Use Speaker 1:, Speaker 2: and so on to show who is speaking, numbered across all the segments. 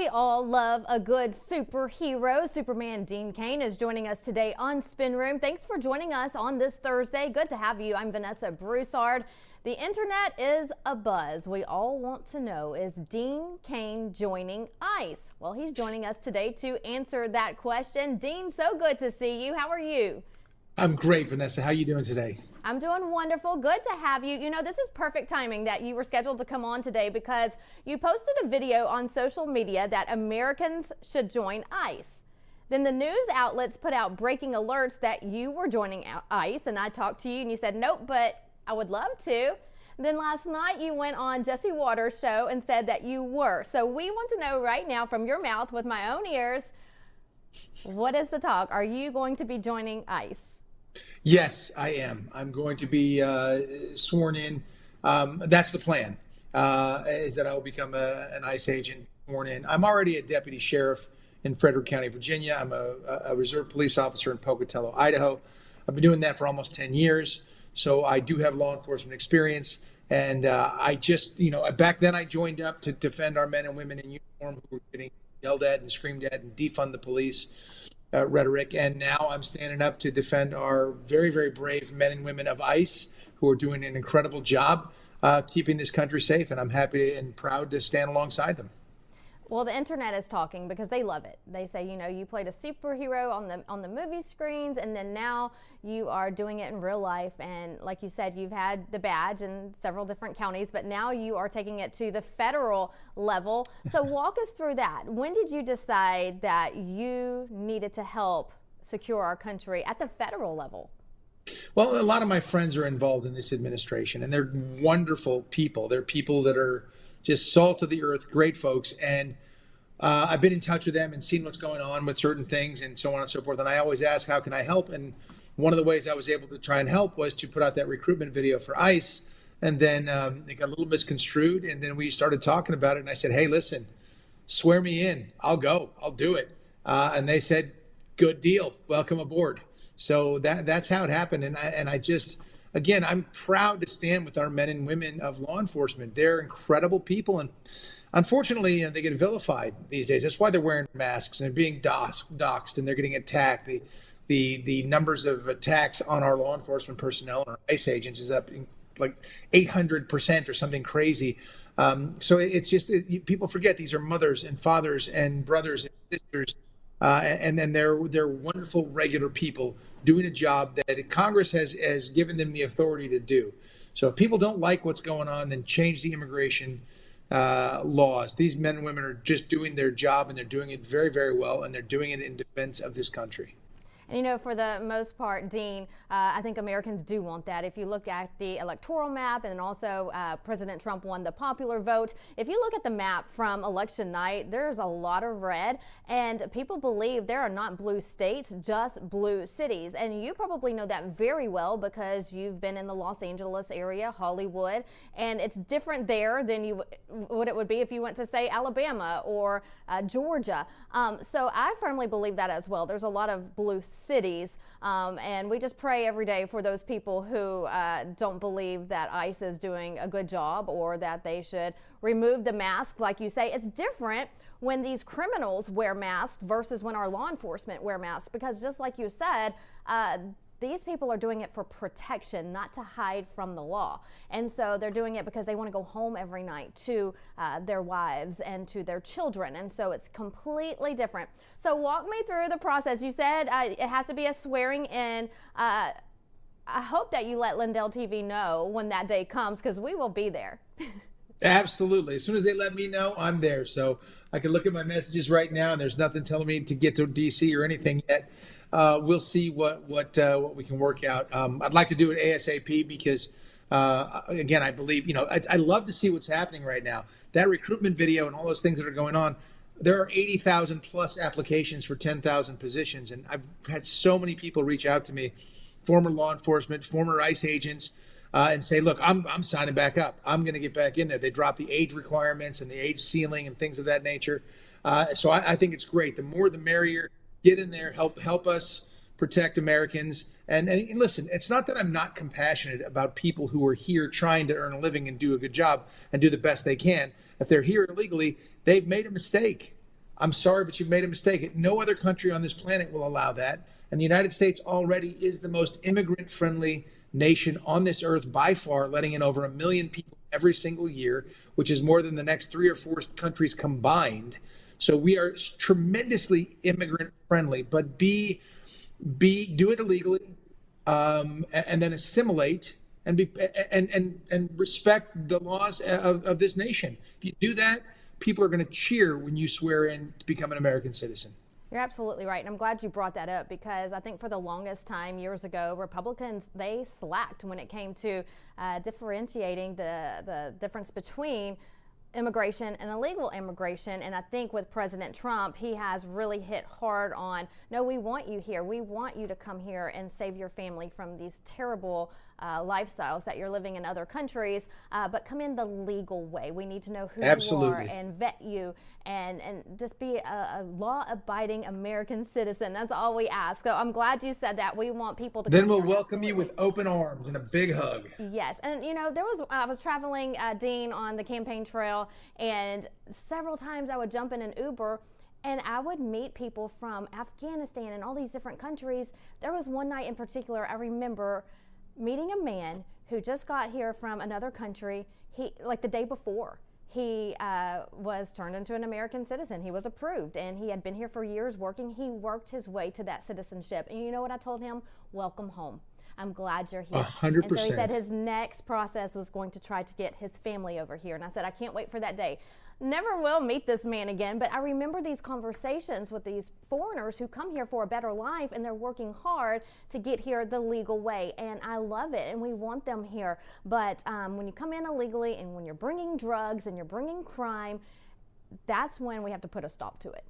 Speaker 1: We all love a good superhero. Superman Dean Cain is joining us today on Spin Room. Thanks for joining us on this Thursday. Good to have you. I'm Vanessa Broussard. The internet is abuzz. We all want to know, is Dean Cain joining ICE? Well, he's joining us today to answer that question. Dean, so good to see you. How are you?
Speaker 2: I'm great, Vanessa. How are you doing today?
Speaker 1: I'm doing wonderful. Good to have you. You know, this is perfect timing that you were scheduled to come on today because you posted a video on social media that Americans should join ICE. Then the news outlets put out breaking alerts that you were joining ICE, and I talked to you and you said, nope, but I would love to. Then last night you went on Jesse Watters' show and said that you were. So we want to know right now from your mouth with my own ears, what is the talk? Are you going to be joining ICE?
Speaker 2: Yes, I am. I'm going to be sworn in. That's the plan, is that I will become an ICE agent, sworn in. I'm already a deputy sheriff in Frederick County, Virginia. I'm a reserve police officer in Pocatello, Idaho. I've been doing that for almost 10 years. So I do have law enforcement experience. And I just, back then I joined up to defend our men and women in uniform who were getting yelled at and screamed at and defund the police rhetoric. And now I'm standing up to defend our very, very brave men and women of ICE who are doing an incredible job keeping this country safe. And I'm happy and proud to stand alongside them.
Speaker 1: Well, the internet is talking because they love it. They say, you played a superhero on the movie screens, and then now you are doing it in real life. And like you said, you've had the badge in several different counties, but now you are taking it to the federal level. So walk us through that. When did you decide that you needed to help secure our country at the federal level?
Speaker 2: Well, a lot of my friends are involved in this administration, and they're wonderful people. They're people that are just salt of the earth, great folks. And I've been in touch with them and seen what's going on with certain things and so on and so forth. And I always ask, how can I help? And one of the ways I was able to try and help was to put out that recruitment video for ICE. And then it got a little misconstrued. And then we started talking about it. And I said, hey, listen, swear me in. I'll go. I'll do it. And they said, good deal. Welcome aboard. So that's how it happened. And I just, again, I'm proud to stand with our men and women of law enforcement. They're incredible people. And unfortunately, they get vilified these days. That's why they're wearing masks and they're being doxxed and they're getting attacked. The numbers of attacks on our law enforcement personnel and our ICE agents is up in like 800% or something crazy. So it's just, people forget these are mothers and fathers and brothers and sisters. And then they're wonderful, regular people doing a job that Congress has given them the authority to do. So if people don't like what's going on, then change the immigration laws. These men and women are just doing their job, and they're doing it very, very well, and they're doing it in defense of this country.
Speaker 1: And for the most part, Dean, I think Americans do want that. If you look at the electoral map, and also President Trump won the popular vote. If you look at the map from election night, there's a lot of red, and people believe there are not blue states, just blue cities. And you probably know that very well because you've been in the Los Angeles area, Hollywood, and it's different there than what it would be if you went to, say, Alabama or Georgia. So I firmly believe that as well. There's a lot of blue cities, and we just pray every day for those people who don't believe that ICE is doing a good job or that they should remove the mask. Like you say, it's different when these criminals wear masks versus when our law enforcement wear masks, because just like you said, these people are doing it for protection, not to hide from the law. And so they're doing it because they want to go home every night to their wives and to their children. And so it's completely different. So walk me through the process. You said it has to be a swearing in. I hope that you let Lindell TV know when that day comes, because we will be there.
Speaker 2: Absolutely. As soon as they let me know, I'm there. So I can look at my messages right now, and there's nothing telling me to get to DC or anything yet. We'll see what we can work out. I'd like to do it ASAP because, again, I believe, I love to see what's happening right now. That recruitment video and all those things that are going on, there are 80,000 plus applications for 10,000 positions. And I've had so many people reach out to me, former law enforcement, former ICE agents, and say, look, I'm signing back up. I'm going to get back in there. They dropped the age requirements and the age ceiling and things of that nature. So I think it's great. The more, the merrier. Get in there, help us protect Americans. And listen, it's not that I'm not compassionate about people who are here trying to earn a living and do a good job and do the best they can. If they're here illegally, they've made a mistake. I'm sorry, but you've made a mistake. No other country on this planet will allow that. And the United States already is the most immigrant-friendly nation on this earth by far, letting in over 1 million people every single year, which is more than the next 3 or 4 countries combined. So we are tremendously immigrant-friendly, but do it illegally, and then assimilate and respect the laws of this nation. If you do that, people are going to cheer when you swear in to become an American citizen.
Speaker 1: You're absolutely right. And I'm glad you brought that up, because I think for the longest time years ago, Republicans, they slacked when it came to differentiating the difference between immigration and illegal immigration. And I think with President Trump, he has really hit hard on, no, we want you here. We want you to come here and save your family from these terrible lifestyles that you're living in other countries, but come in the legal way. We need to know who you are and vet you and just be a law-abiding American citizen. That's all we ask. So I'm glad you said that. We want people to
Speaker 2: then we'll welcome you with open arms and a big hug.
Speaker 1: Yes. And you know, I was traveling, Dean, on the campaign trail, and several times I would jump in an Uber and I would meet people from Afghanistan and all these different countries. There was one night in particular, I remember meeting a man who just got here from another country. Like the day before, he was turned into an American citizen. He was approved, and he had been here for years working. He worked his way to that citizenship. And you know what I told him? Welcome home. I'm glad you're here.
Speaker 2: 100%.
Speaker 1: And so he said his next process was going to try to get his family over here. And I said, I can't wait for that day. Never will meet this man again, but I remember these conversations with these foreigners who come here for a better life, and they're working hard to get here the legal way. And I love it, and we want them here. But when you come in illegally, and when you're bringing drugs and you're bringing crime, that's when we have to put a stop to it.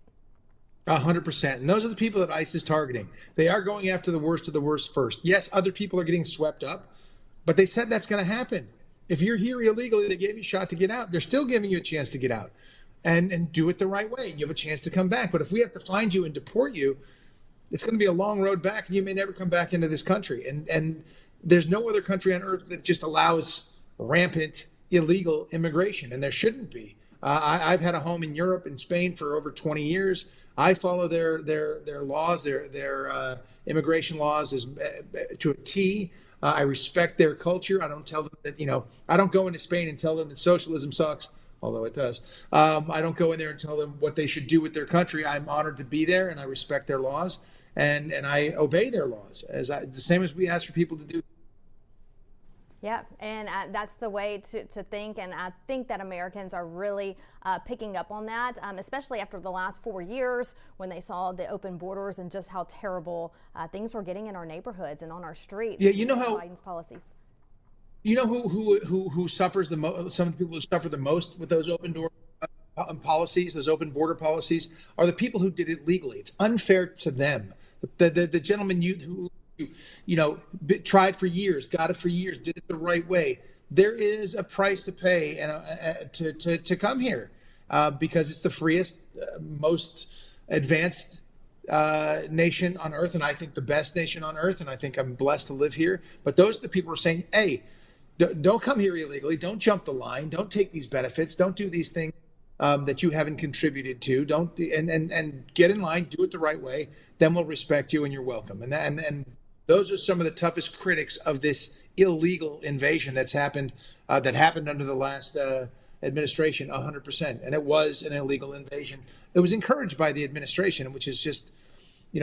Speaker 2: 100%. And those are the people that ICE is targeting. They are going after the worst of the worst first. Yes, other people are getting swept up, but they said that's going to happen. If you're here illegally, they gave you a shot to get out. They're still giving you a chance to get out and do it the right way. You have a chance to come back. But if we have to find you and deport you, it's going to be a long road back, and you may never come back into this country. And there's no other country on earth that just allows rampant illegal immigration, and there shouldn't be. I've had a home in Europe and Spain for over 20 years. I follow their laws, their immigration laws to a T. I respect their culture. I don't tell them that, I don't go into Spain and tell them that socialism sucks, although it does. I don't go in there and tell them what they should do with their country. I'm honored to be there, and I respect their laws, and I obey their laws, the same as we ask for people to do.
Speaker 1: Yeah, and that's the way to think, and I think that Americans are really picking up on that, especially after the last 4 years when they saw the open borders and just how terrible things were getting in our neighborhoods and on our streets.
Speaker 2: Yeah, you know how
Speaker 1: Biden's policies.
Speaker 2: You know who suffers the most? Some of the people who suffer the most with those open door policies, those open border policies, are the people who did it legally. It's unfair to them. The gentleman who tried for years, got it for years, did it the right way. There is a price to pay and to come here because it's the freest, most advanced nation on earth, and I think the best nation on earth, and I think I'm blessed to live here. But those are the people who are saying, hey, don't come here illegally, don't jump the line, don't take these benefits, don't do these things that you haven't contributed to, don't and get in line, do it the right way, then we'll respect you and you're welcome. And those are some of the toughest critics of this illegal invasion that happened under the last administration, 100%. And it was an illegal invasion. It was encouraged by the administration, which is just,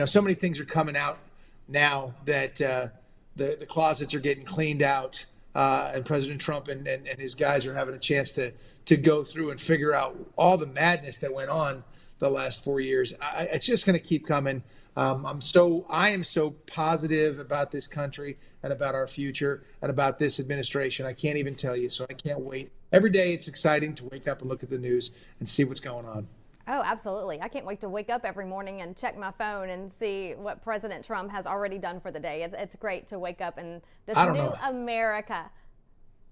Speaker 2: so many things are coming out now that the closets are getting cleaned out, and President Trump and his guys are having a chance to go through and figure out all the madness that went on the last 4 years. It's just going to keep coming. I am so positive about this country and about our future and about this administration. I can't even tell you. So I can't wait. Every day it's exciting to wake up and look at the news and see what's going on.
Speaker 1: Oh, absolutely. I can't wait to wake up every morning and check my phone and see what President Trump has already done for the day. It's great to wake up in this new America.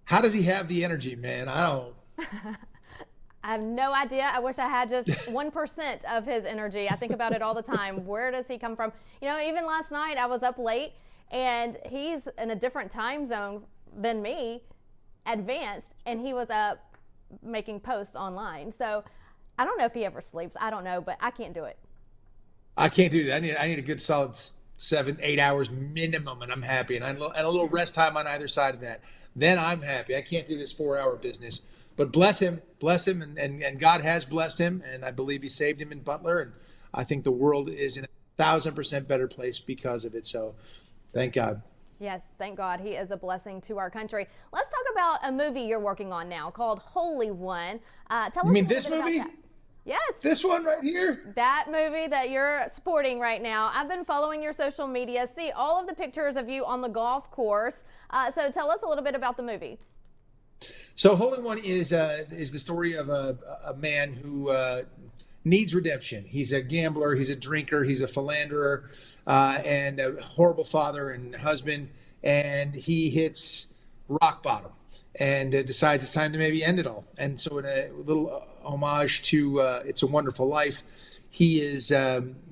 Speaker 2: How does he have the energy, man? I don't.
Speaker 1: I have no idea. I wish I had just 1% of his energy. I think about it all the time. Where does he come from? Even last night I was up late, and he's in a different time zone than me, advanced, and he was up making posts online. So I don't know if he ever sleeps. I don't know, but I can't do it.
Speaker 2: I can't do that. I need a good solid 7, 8 hours minimum, and I'm happy. And a little rest time on either side of that. Then I'm happy. I can't do this 4 hour business. But bless him, and God has blessed him, and I believe He saved him in Butler, and I think the world is in 1,000% better place because of it. So, thank God.
Speaker 1: Yes, thank God. He is a blessing to our country. Let's talk about a movie you're working on now called Holy One. Tell us
Speaker 2: You mean
Speaker 1: a little
Speaker 2: this
Speaker 1: bit
Speaker 2: movie?
Speaker 1: about that. Yes.
Speaker 2: This one right here?
Speaker 1: That movie that you're supporting right now. I've been following your social media, see all of the pictures of you on the golf course. So tell us a little bit about the movie.
Speaker 2: So Holy One is the story of a man who needs redemption. He's a gambler, he's a drinker, he's a philanderer, and a horrible father and husband, and he hits rock bottom and decides it's time to maybe end it all. And so in a little homage to It's a Wonderful Life, he is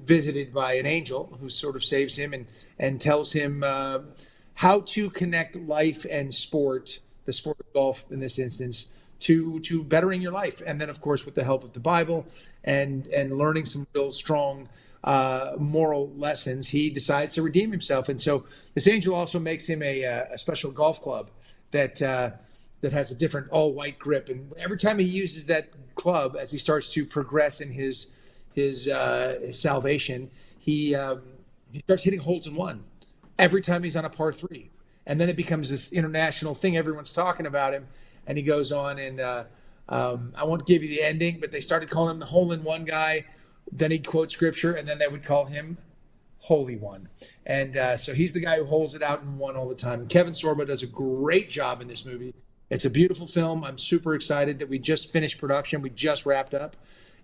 Speaker 2: visited by an angel who sort of saves him and tells him how to connect life and sport, the sport of golf in this instance, to bettering your life. And then, of course, with the help of the Bible and learning some real strong moral lessons, he decides to redeem himself. And so this angel also makes him a special golf club that has a different all-white grip. And every time he uses that club, as he starts to progress in his salvation, he starts hitting holes in one every time he's on a par three. And then it becomes this international thing. Everyone's talking about him. And he goes on and I won't give you the ending, but they started calling him the hole-in-one guy. Then he'd quote scripture, and then they would call him Holy One. And so he's the guy who holds it out and one all the time. Kevin Sorbo does a great job in this movie. It's a beautiful film. I'm super excited that we just finished production. We just wrapped up.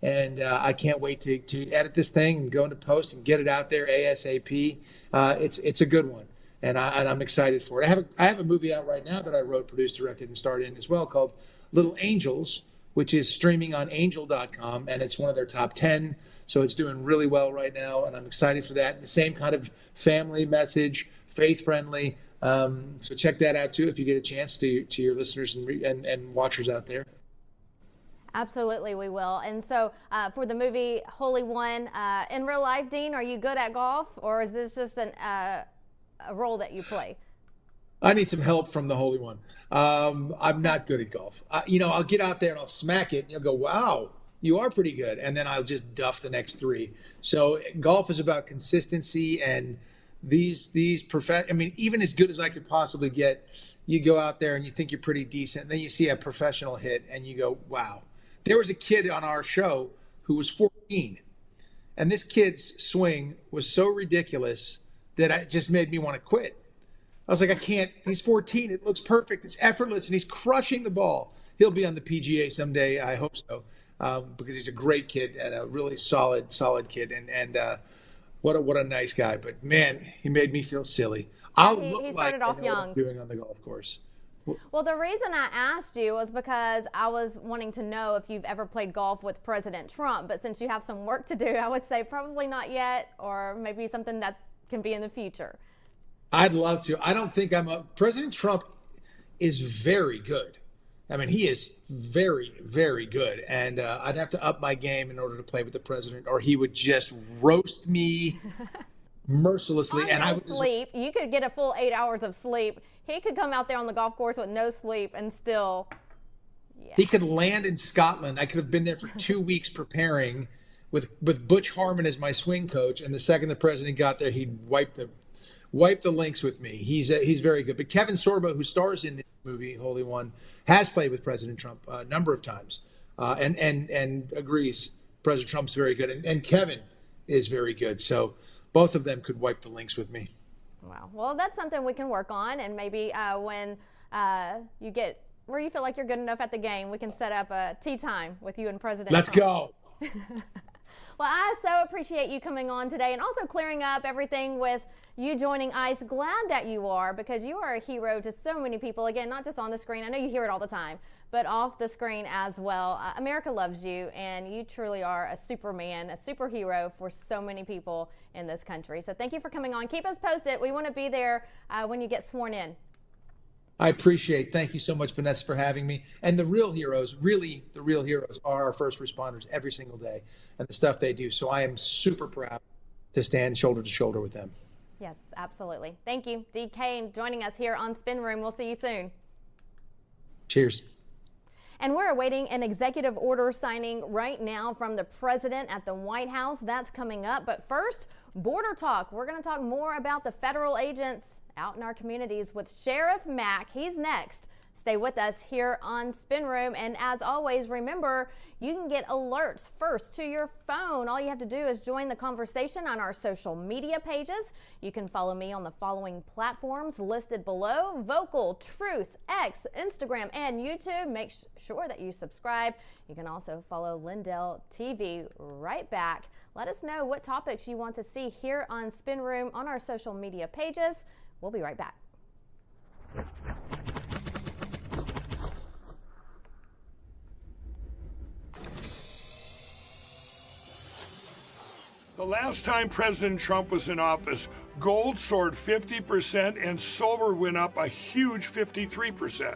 Speaker 2: And I can't wait to edit this thing and go into post and get it out there ASAP. It's a good one. And I'm excited for it. I have a movie out right now that I wrote, produced, directed, and starred in as well called Little Angels, which is streaming on angel.com, and it's one of their top 10. So it's doing really well right now, and I'm excited for that. The same kind of family message, faith-friendly. So check that out too if you get a chance to your listeners and watchers out there.
Speaker 1: Absolutely, we will. And so for the movie Holy One, in real life, Dean, are you good at golf, or is this just a role that you play?
Speaker 2: I need some help from the Holy One. I'm not good at golf. I'll get out there and I'll smack it, and you'll go, wow, you are pretty good. And then I'll just duff the next three. So golf is about consistency, and even as good as I could possibly get, you go out there and you think you're pretty decent. And then you see a professional hit and you go, wow. There was a kid on our show who was 14, and this kid's swing was so ridiculous that it just made me want to quit. I was like, I can't. He's 14. It looks perfect. It's effortless, and he's crushing the ball. He'll be on the PGA someday. I hope so, because he's a great kid and a really solid kid. And what a nice guy. But man, he made me feel silly.
Speaker 1: He started off young.
Speaker 2: What I'm doing on the golf course.
Speaker 1: Well, the reason I asked you was because I was wanting to know if you've ever played golf with President Trump. But since you have some work to do, I would say probably not yet, or maybe something that can be in the future.
Speaker 2: I'd love to. I don't think President Trump is very good. I mean, he is very, very good. And I'd have to up my game in order to play with the president, or he would just roast me mercilessly. And I would
Speaker 1: sleep. You could get a full 8 hours of sleep. He could come out there on the golf course with no sleep and still. Yeah.
Speaker 2: He could land in Scotland. I could have been there for 2 weeks preparing with Butch Harmon as my swing coach. And the second the president got there, he'd wipe the links with me. He's very good. But Kevin Sorbo, who stars in the movie Holy One, has played with President Trump a number of times, and agrees President Trump's very good, and Kevin is very good. So both of them could wipe the links with me.
Speaker 1: Wow. Well, that's something we can work on, and maybe when you get where you feel like you're good enough at the game, we can set up a tea time with you and President
Speaker 2: Let's
Speaker 1: Trump.
Speaker 2: go.
Speaker 1: Well, I so appreciate you coming on today and also clearing up everything with you joining ICE. Glad that you are, because you are a hero to so many people. Again, not just on the screen. I know you hear it all the time, but off the screen as well. America loves you, and you truly are a superman, a superhero for so many people in this country. So thank you for coming on. Keep us posted. We want to be there when you get sworn in.
Speaker 2: I appreciate. Thank you so much, Vanessa, for having me. And the real heroes, really, the real heroes are our first responders every single day and the stuff they do. So I am super proud to stand shoulder to shoulder with them.
Speaker 1: Yes, absolutely. Thank you, DK, joining us here on Spin Room. We'll see you soon.
Speaker 2: Cheers.
Speaker 1: And we're awaiting an executive order signing right now from the president at the White House. That's coming up. But first, border talk. We're going to talk more about the federal agents out in our communities with Sheriff Mack. He's next. Stay with us here on Spin Room. And as always, remember, you can get alerts first to your phone. All you have to do is join the conversation on our social media pages. You can follow me on the following platforms listed below: Vocal, Truth, X, Instagram, and YouTube. Make sure that you subscribe. You can also follow Lindell TV right back. Let us know what topics you want to see here on Spin Room on our social media pages. We'll be right back.
Speaker 3: The last time President Trump was in office, gold soared 50% and silver went up a huge 53%.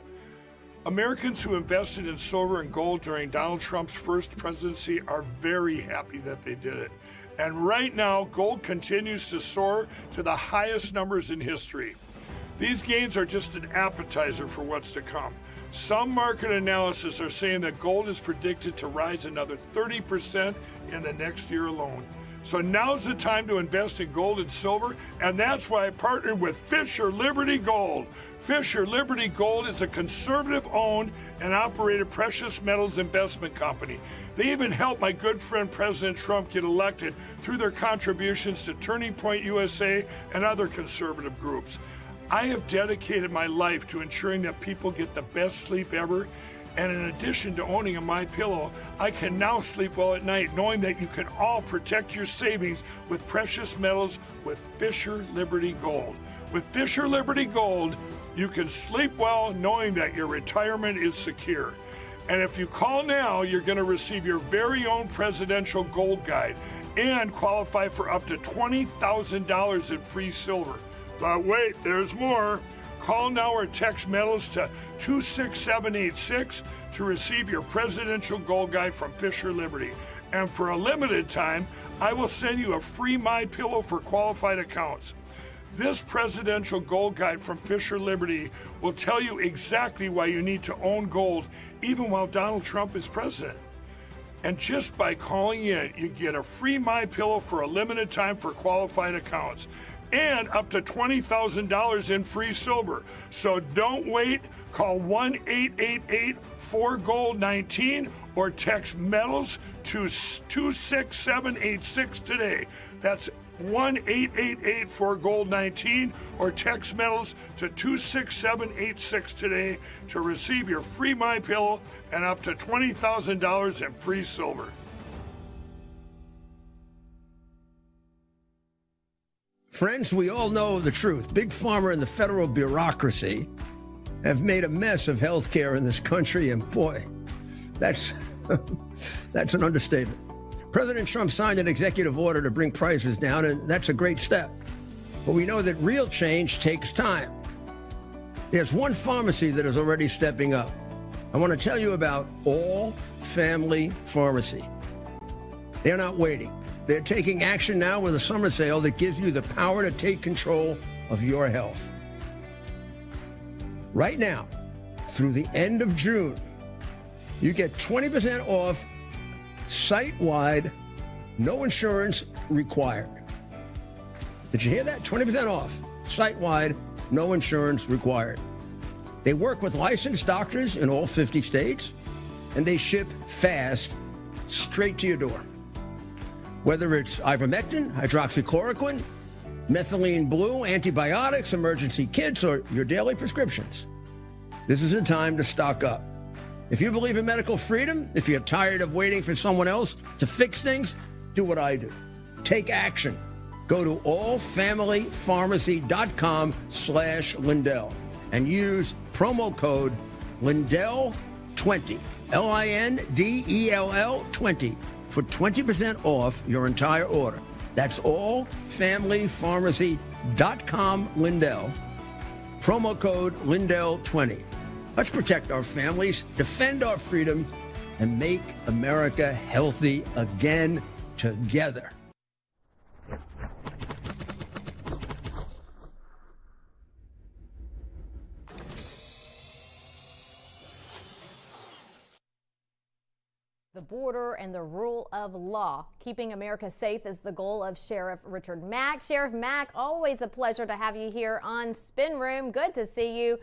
Speaker 3: Americans who invested in silver and gold during Donald Trump's first presidency are very happy that they did it. And right now, gold continues to soar to the highest numbers in history. These gains are just an appetizer for what's to come. Some market analysis are saying that gold is predicted to rise another 30% in the next year alone. So now's the time to invest in gold and silver, and that's why I partnered with Fisher Liberty Gold. Fisher Liberty Gold is a conservative-owned and operated precious metals investment company. They even helped my good friend President Trump get elected through their contributions to Turning Point USA and other conservative groups. I have dedicated my life to ensuring that people get the best sleep ever. And in addition to owning a MyPillow, I can now sleep well at night knowing that you can all protect your savings with precious metals with Fisher Liberty Gold. With Fisher Liberty Gold, you can sleep well knowing that your retirement is secure. And if you call now, you're going to receive your very own presidential gold guide and qualify for up to $20,000 in free silver. But wait, there's more. Call now or text metals to 26786 to receive your presidential gold guide from Fisher Liberty. And for a limited time, I will send you a free MyPillow for qualified accounts. This presidential gold guide from Fisher Liberty will tell you exactly why you need to own gold even while Donald Trump is president. And just by calling in, you get a free MyPillow for a limited time for qualified accounts, and up to $20,000 in free silver. So don't wait. Call 1-888-4GOLD-19 or text metals to 26786 today. That's 1-888-4GOLD-19 or text metals to 26786 today to receive your free MyPillow and up to $20,000 in free silver.
Speaker 4: Friends, we all know the truth. Big Pharma and the federal bureaucracy have made a mess of health care in this country, and boy, that's an understatement. President Trump signed an executive order to bring prices down, and that's a great step. But we know that real change takes time. There's one pharmacy that is already stepping up. I want to tell you about All Family Pharmacy. They're not waiting. They're taking action now with a summer sale that gives you the power to take control of your health. Right now, through the end of June, you get 20% off site-wide, no insurance required. Did you hear that? 20% off site-wide, no insurance required. They work with licensed doctors in all 50 states, and they ship fast straight to your door. Whether it's ivermectin, hydroxychloroquine, methylene blue, antibiotics, emergency kits, or your daily prescriptions, this is a time to stock up. If you believe in medical freedom, if you're tired of waiting for someone else to fix things, do what I do. Take action. Go to allfamilypharmacy.com/Lindell and use promo code Lindell20, Lindell 20 for 20% off your entire order. That's allfamilypharmacy.com, Lindell. promo code Lindell20. Let's protect our families, defend our freedom, and make America healthy again together.
Speaker 1: The border and the rule of law. Keeping America safe is the goal of Sheriff Richard Mack. Sheriff Mack, always a pleasure to have you here on Spin Room. Good to see you.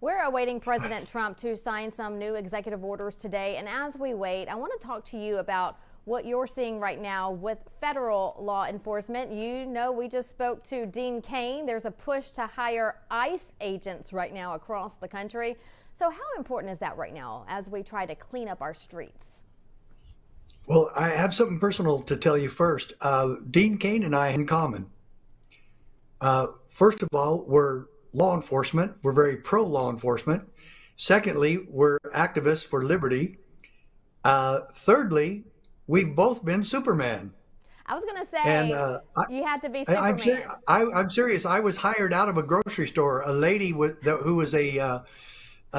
Speaker 1: We're awaiting President Trump to sign some new executive orders today. And as we wait, I want to talk to you about what you're seeing right now with federal law enforcement. You know, we just spoke to Dean Cain. There's a push to hire ICE agents right now across the country. So how important is that right now as we try to clean up our streets?
Speaker 5: Well, I have something personal to tell you first. Dean Cain and I in common. First of all, we're law enforcement. We're very pro law enforcement. Secondly, we're activists for liberty. Thirdly, we've both been Superman.
Speaker 1: I was going to say, you had to be Superman.
Speaker 5: I'm serious. I was hired out of a grocery store. A lady who was a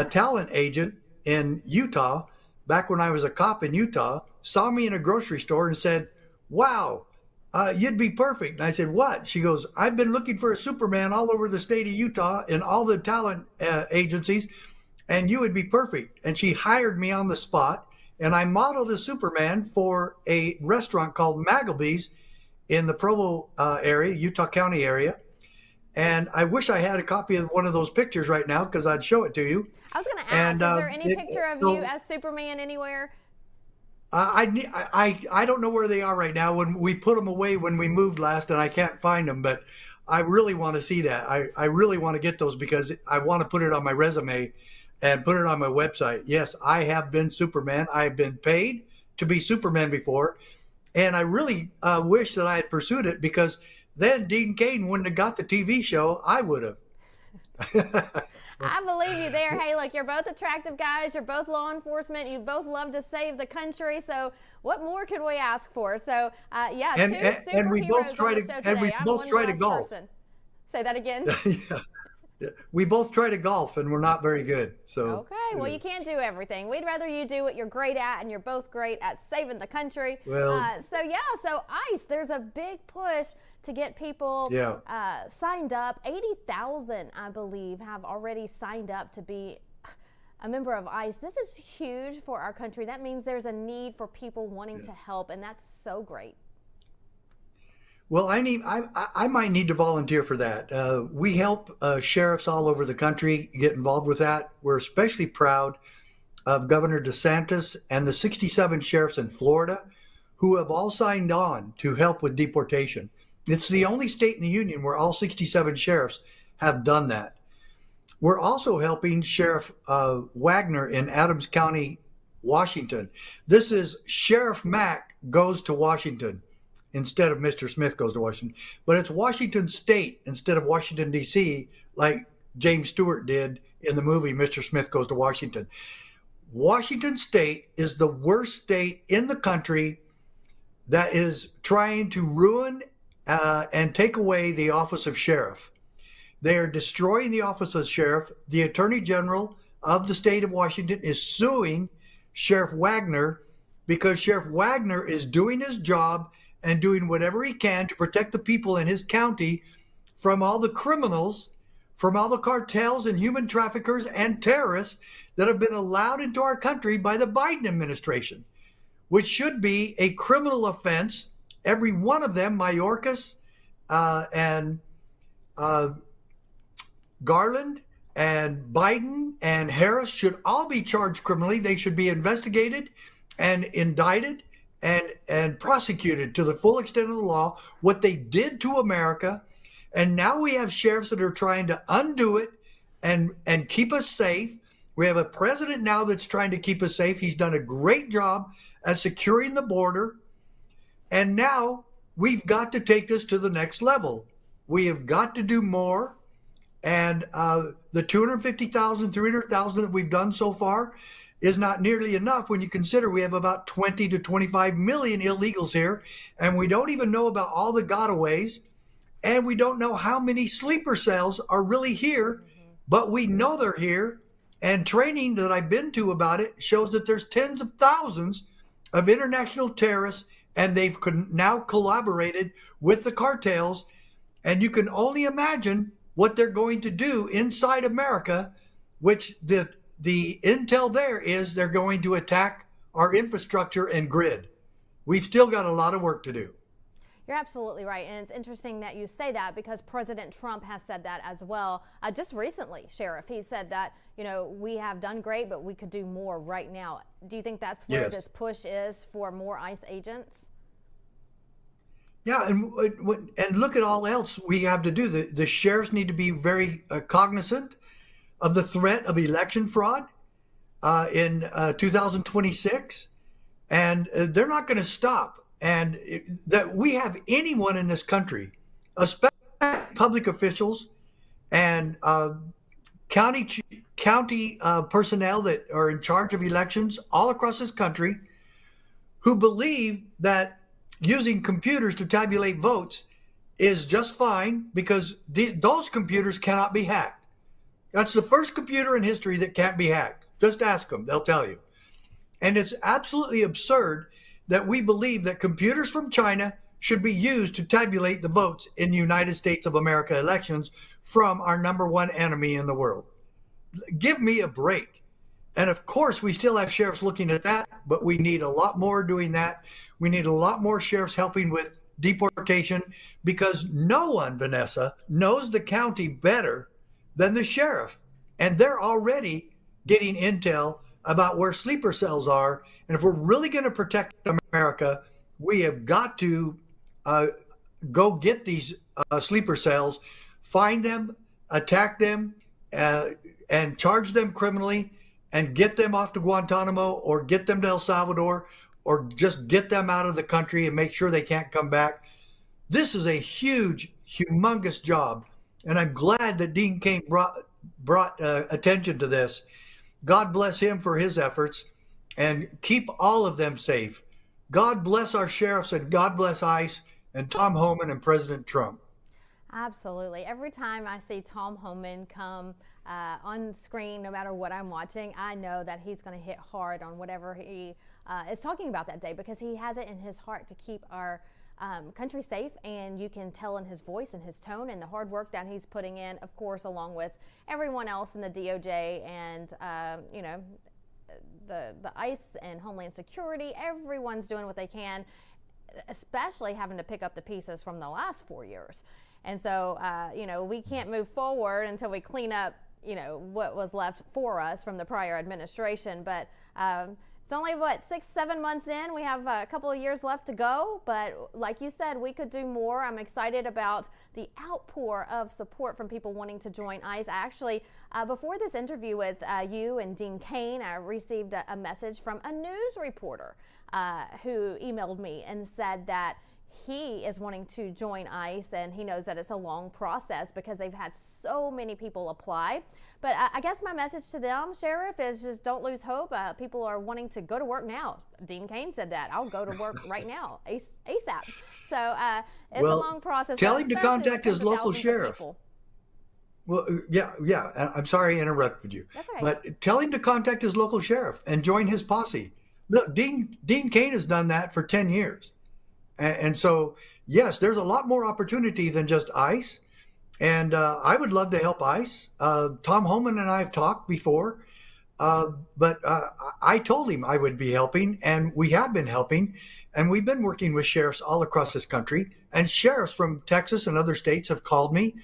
Speaker 5: talent agent in Utah, back when I was a cop in Utah, saw me in a grocery store and said, "Wow, you'd be perfect." And I said, "What?" She goes, "I've been looking for a Superman all over the state of Utah in all the talent agencies, and you would be perfect." And she hired me on the spot, and I modeled a Superman for a restaurant called Maggleby's in the Provo area, Utah County area. And I wish I had a copy of one of those pictures right now because I'd show it to you.
Speaker 1: I was going to ask, is there any picture of you as Superman anywhere?
Speaker 5: I don't know where they are right now. When we put them away when we moved last, and I can't find them, but I really want to see that. I really want to get those because I want to put it on my resume and put it on my website. Yes, I have been Superman. I have been paid to be Superman before, and I really wish that I had pursued it because then Dean Cain wouldn't have got the TV show. I would have.
Speaker 1: I believe you there. Hey, look, you're both attractive guys. You're both law enforcement. You both love to save the country. So what more could we ask for? So, yeah, two superheroes
Speaker 5: and we both try to,
Speaker 1: on the show
Speaker 5: and we
Speaker 1: today.
Speaker 5: both try to golf.
Speaker 1: Person. Say that again.
Speaker 5: Yeah. We both try to golf, and we're not very good. So
Speaker 1: okay, well, you can't do everything. We'd rather you do what you're great at, and you're both great at saving the country.
Speaker 5: Well,
Speaker 1: so ICE, there's a big push to get people signed up. 80,000, I believe, have already signed up to be a member of ICE. This is huge for our country. That means there's a need for people wanting to help, and that's so great.
Speaker 5: Well, I might need to volunteer for that. We help sheriffs all over the country get involved with that. We're especially proud of Governor DeSantis and the 67 sheriffs in Florida who have all signed on to help with deportation. It's the only state in the union where all 67 sheriffs have done that. We're also helping Sheriff Wagner in Adams County, Washington. This is Sheriff Mack goes to Washington instead of Mr. Smith goes to Washington. But it's Washington State instead of Washington, D.C., like James Stewart did in the movie Mr. Smith Goes to Washington. Washington State is the worst state in the country that is trying to ruin and take away the office of sheriff. They are destroying the office of sheriff. The Attorney General of the state of Washington is suing Sheriff Wagner because Sheriff Wagner is doing his job and doing whatever he can to protect the people in his county from all the criminals, from all the cartels and human traffickers and terrorists that have been allowed into our country by the Biden administration, which should be a criminal offense. Every one of them, Mayorkas and Garland and Biden and Harris, should all be charged criminally. They should be investigated and indicted and prosecuted to the full extent of the law, what they did to America. And now we have sheriffs that are trying to undo it and keep us safe. We have a president now that's trying to keep us safe. He's done a great job at securing the border. And now we've got to take this to the next level. We have got to do more. And the 250,000, 300,000 that we've done so far is not nearly enough when you consider we have about 20 to 25 million illegals here, and we don't even know about all the gotaways, and we don't know how many sleeper cells are really here but we know they're here. And training that I've been to about it shows that there's tens of thousands of international terrorists, and they've now collaborated with the cartels. And you can only imagine what they're going to do inside America, which the intel there is they're going to attack our infrastructure and grid. We've still got a lot of work to do.
Speaker 1: You're absolutely right. And it's interesting that you say that because President Trump has said that as well. Just recently, Sheriff, he said that, we have done great, but we could do more right now. Do you think that's where
Speaker 5: Yes.
Speaker 1: this push is for more ICE agents?
Speaker 5: Yeah, and look at all else we have to do. The sheriffs need to be very cognizant of the threat of election fraud in 2026, and they're not going to stop. And that we have anyone in this country, especially public officials and county personnel that are in charge of elections all across this country, who believe that using computers to tabulate votes is just fine because those computers cannot be hacked. That's the first computer in history that can't be hacked. Just ask them, they'll tell you. And it's absolutely absurd that we believe that computers from China should be used to tabulate the votes in the United States of America elections from our number one enemy in the world. Give me a break. And of course, we still have sheriffs looking at that, but we need a lot more doing that. We need a lot more sheriffs helping with deportation because no one, Vanessa, knows the county better than the sheriff. And they're already getting intel about where sleeper cells are. And if we're really going to protect America, we have got to go get these sleeper cells, find them, attack them, and charge them criminally, and get them off to Guantanamo or get them to El Salvador or just get them out of the country and make sure they can't come back. This is a huge, humongous job. And I'm glad that Dean Cain brought attention to this. God bless him for his efforts and keep all of them safe. God bless our sheriffs and God bless ICE and Tom Homan and President Trump.
Speaker 1: Absolutely. Every time I see Tom Homan come on screen, no matter what I'm watching, I know that he's going to hit hard on whatever he is talking about that day because he has it in his heart to keep our country safe, and you can tell in his voice and his tone and the hard work that he's putting in, of course, along with everyone else in the DOJ and, the ICE and Homeland Security. Everyone's doing what they can, especially having to pick up the pieces from the last 4 years. And so, we can't move forward until we clean up, what was left for us from the prior administration. But it's only, 6-7 months in. We have a couple of years left to go. But like you said, we could do more. I'm excited about the outpour of support from people wanting to join ICE. Actually, before this interview with you and Dean Cain, I received a message from a news reporter who emailed me and said that he is wanting to join ICE, and he knows that it's a long process because they've had so many people apply. But I guess my message to them, Sheriff, is just don't lose hope. People are wanting to go to work now. Dean Cain said that. I'll go to work right now, ASAP. So it's a long process.
Speaker 5: Tell him to contact his local sheriff. Well, yeah. I'm sorry I interrupted you.
Speaker 1: That's all right.
Speaker 5: But tell him to contact his local sheriff and join his posse. Look, Dean Cain has done that for 10 years. And so, yes, there's a lot more opportunity than just ICE. And I would love to help ICE. Tom Homan and I have talked before, but I told him I would be helping, and we have been helping. And we've been working with sheriffs all across this country. And sheriffs from Texas and other states have called me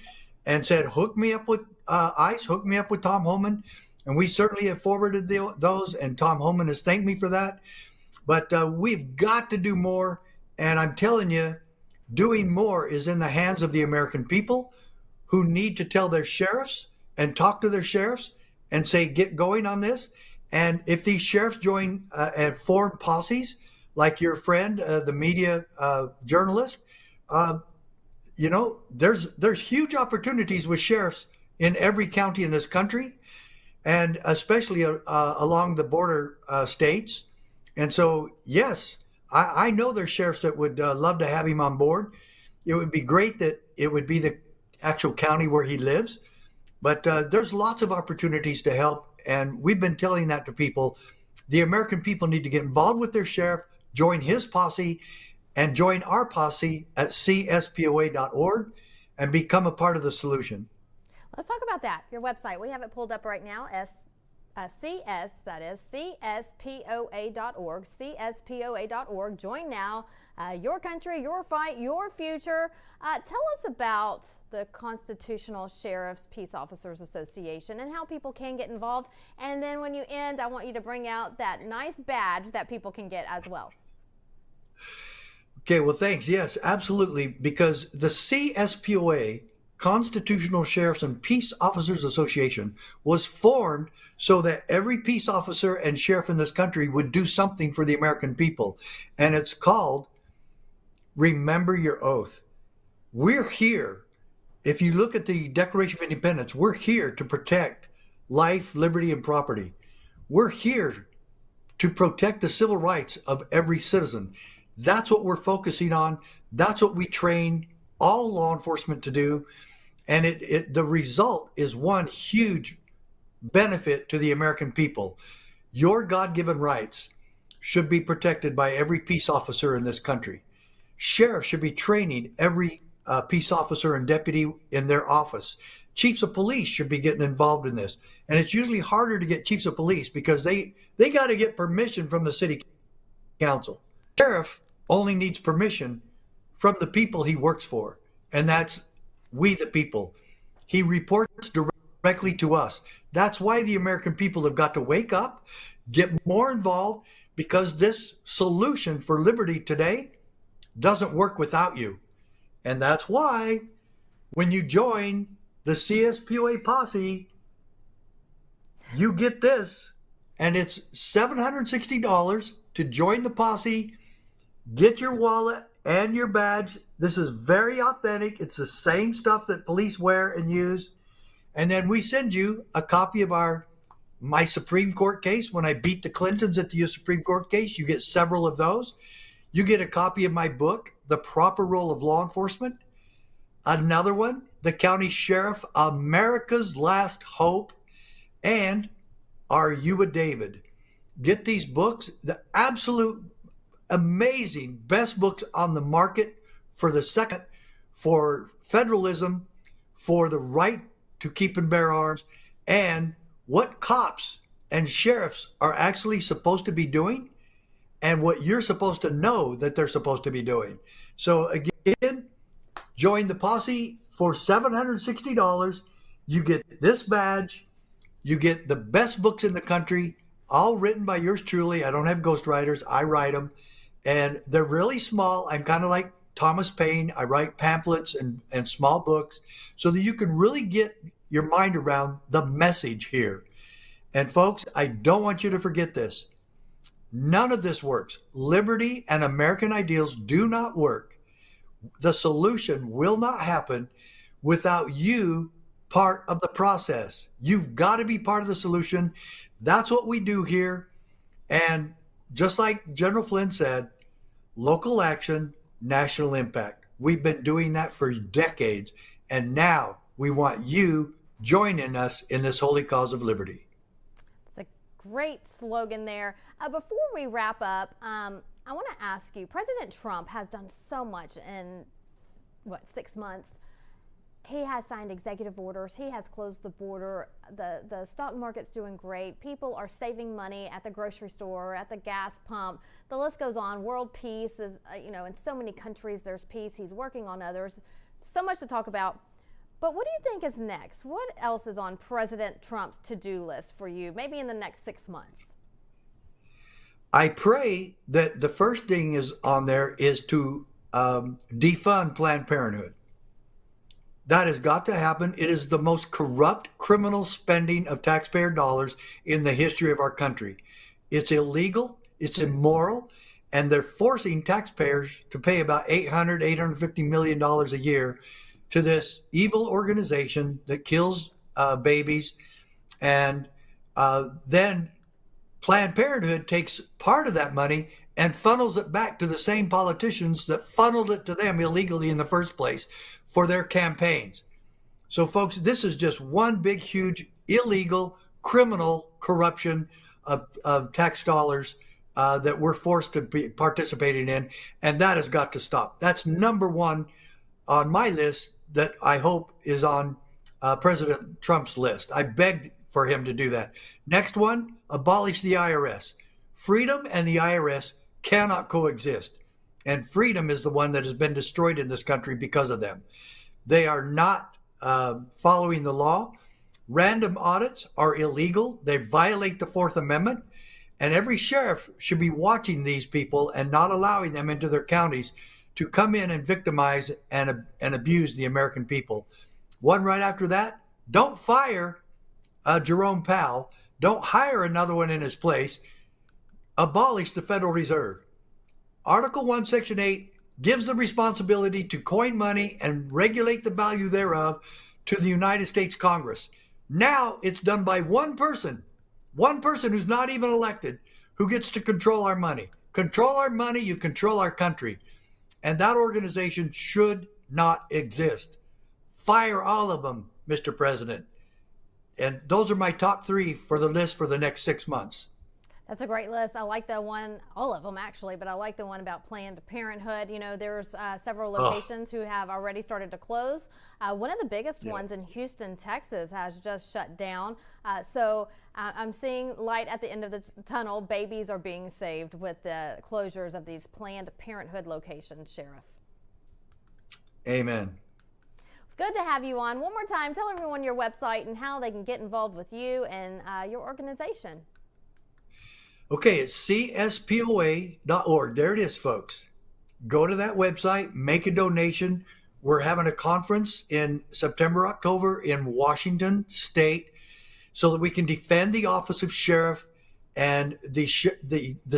Speaker 5: and said, hook me up with ICE, hook me up with Tom Homan. And we certainly have forwarded those, and Tom Homan has thanked me for that. But we've got to do more. And I'm telling you, doing more is in the hands of the American people who need to tell their sheriffs and talk to their sheriffs and say, get going on this. And if these sheriffs join and form posses, like your friend, the media journalist, there's huge opportunities with sheriffs in every county in this country, and especially along the border states. And so, yes, I know there's sheriffs that would love to have him on board. It would be great that it would be the actual county where he lives. But there's lots of opportunities to help, and we've been telling that to people. The American people need to get involved with their sheriff, join his posse, and join our posse at cspoa.org and become a part of the solution.
Speaker 1: Let's talk about that. Your website. We have it pulled up right now. CS, that is cspoa.org, cspoa.org. Join now. Your country, your fight, your future. Tell us about the Constitutional Sheriffs Peace Officers Association and how people can get involved. And then when you end, I want you to bring out that nice badge that people can get as well.
Speaker 5: Okay, well, thanks. Yes, absolutely. Because the CSPOA, Constitutional Sheriffs and Peace Officers Association, was formed so that every peace officer and sheriff in this country would do something for the American people. And it's called Remember Your Oath. We're here. If you look at the Declaration of Independence, we're here to protect life, liberty, and property. We're here to protect the civil rights of every citizen. That's what we're focusing on. That's what we train all law enforcement to do. And the result is one huge benefit to the American people. Your God-given rights should be protected by every peace officer in this country. Sheriffs should be training every peace officer and deputy in their office. Chiefs of police should be getting involved in this. And it's usually harder to get chiefs of police because they got to get permission from the city council. Sheriff only needs permission from the people he works for, and that's we the people. He reports directly to us. That's why the American people have got to wake up, get more involved, because this solution for liberty today doesn't work without you. And that's why when you join the CSPOA posse, you get this, and it's $760 to join the posse. Get your wallet and your badge. This is very authentic. It's the same stuff that police wear and use. And then we send you a copy of my Supreme Court case. When I beat the Clintons at the U.S. Supreme Court case, you get several of those. You get a copy of my book, The Proper Role of Law Enforcement. Another one, The County Sheriff, America's Last Hope, and Are You a David? Get these books, the absolute amazing best books on the market for the second, for federalism, for the right to keep and bear arms, and what cops and sheriffs are actually supposed to be doing, and what you're supposed to know that they're supposed to be doing. So again, join the posse for $760. You get this badge. You get the best books in the country, all written by yours truly. I don't have ghostwriters. I write them. And they're really small. I'm kind of like Thomas Paine. I write pamphlets and small books so that you can really get your mind around the message here. And folks, I don't want you to forget this. None of this works. Liberty and American ideals do not work. The solution will not happen without you part of the process. You've got to be part of the solution. That's what we do here. And just like General Flynn said, local action, national impact. We've been doing that for decades. And now we want you joining us in this holy cause of liberty.
Speaker 1: It's a great slogan there. Before we wrap up, I want to ask you, President Trump has done so much in, 6 months? He has signed executive orders. He has closed the border. The stock market's doing great. People are saving money at the grocery store, at the gas pump. The list goes on. World peace is, in so many countries there's peace. He's working on others. So much to talk about. But what do you think is next? What else is on President Trump's to-do list for you, maybe in the next 6 months?
Speaker 5: I pray that the first thing is on there is to defund Planned Parenthood. That has got to happen. It is the most corrupt criminal spending of taxpayer dollars in the history of our country. It's illegal, it's immoral, and they're forcing taxpayers to pay about $850 million a year to this evil organization that kills babies. And then Planned Parenthood takes part of that money and funnels it back to the same politicians that funneled it to them illegally in the first place for their campaigns. So, folks, this is just one big, huge, illegal, criminal corruption of tax dollars that we're forced to be participating in, and that has got to stop. That's number one on my list that I hope is on President Trump's list. I begged for him to do that. Next one, abolish the IRS. Freedom and the IRS cannot coexist. And freedom is the one that has been destroyed in this country because of them. They are not following the law. Random audits are illegal. They violate the Fourth Amendment. And every sheriff should be watching these people and not allowing them into their counties to come in and victimize and abuse the American people. One right after that, don't fire Jerome Powell. Don't hire another one in his place. Abolish the Federal Reserve. Article 1, Section 8 gives the responsibility to coin money and regulate the value thereof to the United States Congress. Now it's done by one person who's not even elected, who gets to control our money. Control our money, you control our country. And that organization should not exist. Fire all of them, Mr. President. And those are my top 3 for the list for the next 6 months.
Speaker 1: That's a great list. I like the one, all of them actually, but I like the one about Planned Parenthood. You know, there's several locations who have already started to close. One of the biggest ones in Houston, Texas, has just shut down. So I'm seeing light at the end of the tunnel. Babies are being saved with the closures of these Planned Parenthood locations, Sheriff.
Speaker 5: Amen.
Speaker 1: It's good to have you on. One more time, tell everyone your website and how they can get involved with you and your organization.
Speaker 5: Okay, it's cspoa.org. There it is, folks. Go to that website, make a donation. We're having a conference in September, October in Washington State so that we can defend the office of sheriff. And the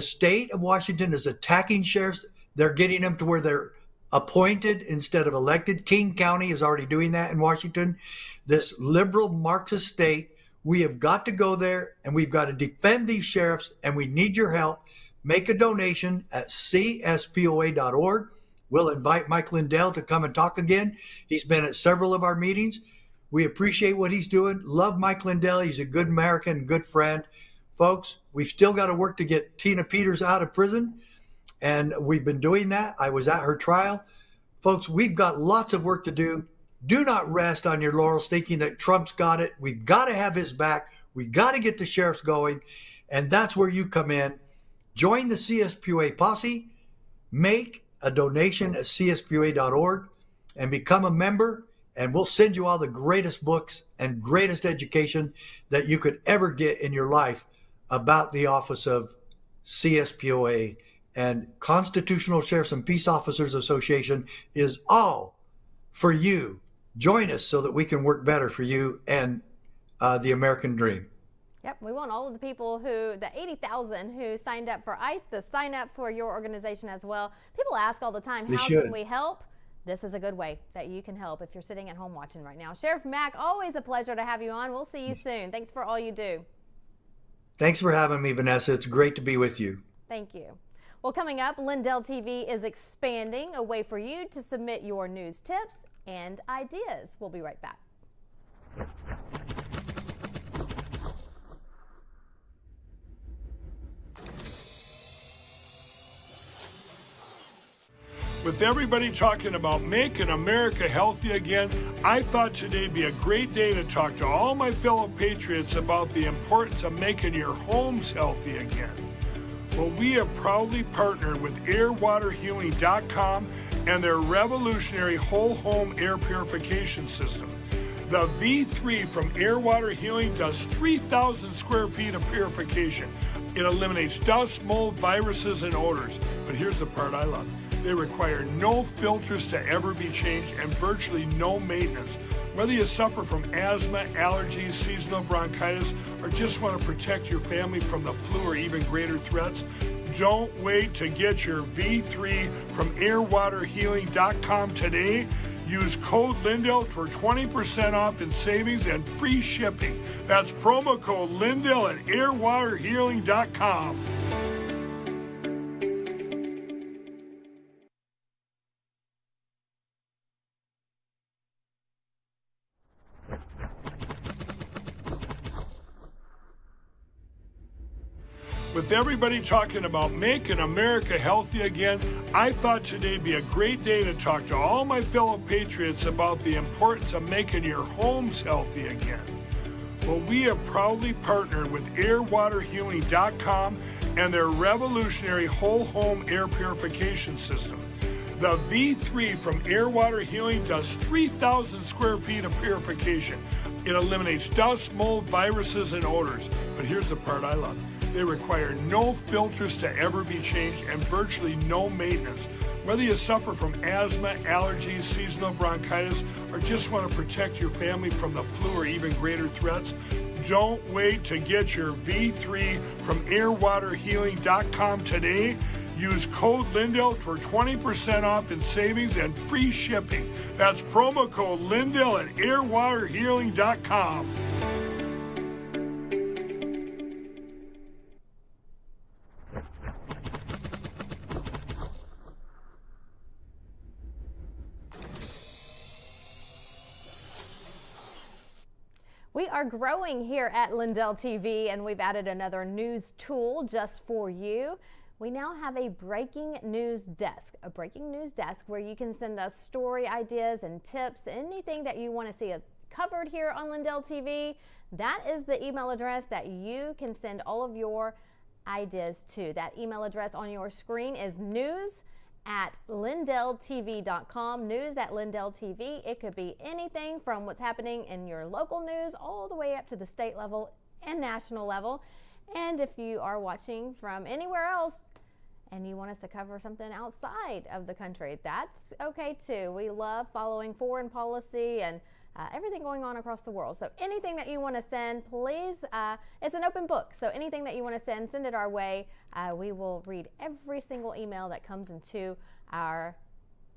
Speaker 5: state of Washington is attacking sheriffs. They're getting them to where they're appointed instead of elected. King County is already doing that in Washington. This liberal Marxist state. We have got to go there and we've got to defend these sheriffs, and we need your help. Make a donation at cspoa.org. We'll invite Mike Lindell to come and talk again. He's been at several of our meetings. We appreciate what he's doing. Love Mike Lindell. He's a good American, good friend. Folks, we've still got to work to get Tina Peters out of prison, and we've been doing that. I was at her trial. Folks, we've got lots of work to do. Do not rest on your laurels thinking that Trump's got it. We've got to have his back. We've got to get the sheriffs going. And that's where you come in. Join the CSPOA posse. Make a donation at cspoa.org and become a member. And we'll send you all the greatest books and greatest education that you could ever get in your life about the office of CSPOA. And Constitutional Sheriffs and Peace Officers Association is all for you. Join us so that we can work better for you and the American dream.
Speaker 1: Yep, we want all of the people the 80,000 who signed up for ICE to sign up for your organization as well. People ask all the time, how can we help? This is a good way that you can help if you're sitting at home watching right now. Sheriff Mack, always a pleasure to have you on. We'll see you soon. Thanks for all you do.
Speaker 5: Thanks for having me, Vanessa. It's great to be with you.
Speaker 1: Thank you. Well, coming up, Lindell TV is expanding a way for you to submit your news tips and ideas. We'll be right back.
Speaker 3: With everybody talking about making America healthy again, I thought today'd be a great day to talk to all my fellow patriots about the importance of making your homes healthy again. Well, we have proudly partnered with airwaterhealing.com and their revolutionary whole home air purification system. The V3 from Air Water Healing does 3,000 square feet of purification. It eliminates dust, mold, viruses, and odors. But here's the part I love. They require no filters to ever be changed and virtually no maintenance. Whether you suffer from asthma, allergies, seasonal bronchitis, or just want to protect your family from the flu or even greater threats, don't wait to get your V3 from airwaterhealing.com today. Use code Lindell for 20% off in savings and free shipping. That's promo code Lindell at airwaterhealing.com. With everybody talking about making America healthy again, I thought today'd be a great day to talk to all my fellow patriots about the importance of making your homes healthy again. Well, we have proudly partnered with airwaterhealing.com and their revolutionary whole home air purification system. The V3 from Air Water Healing does 3,000 square feet of purification. It eliminates dust, mold, viruses, and odors. But here's the part I love. They require no filters to ever be changed and virtually no maintenance. Whether you suffer from asthma, allergies, seasonal bronchitis, or just want to protect your family from the flu or even greater threats, don't wait to get your V3 from airwaterhealing.com today. Use code Lindell for 20% off in savings and free shipping. That's promo code Lindell at airwaterhealing.com.
Speaker 1: We are growing here at Lindell TV, and we've added another news tool just for you. We now have a breaking news desk, where you can send us story ideas and tips, anything that you want to see covered here on Lindell TV. That is the email address that you can send all of your ideas to. That email address on your screen is news@lindelltv.com, news@lindelltv. It could be anything from what's happening in your local news all the way up to the state level and national level. And if you are watching from anywhere else and you want us to cover something outside of the country, that's okay too. We love following foreign policy and everything going on across the world. So anything that you want to send, please, it's an open book. So anything that you want to send it our way. We will read every single email that comes into our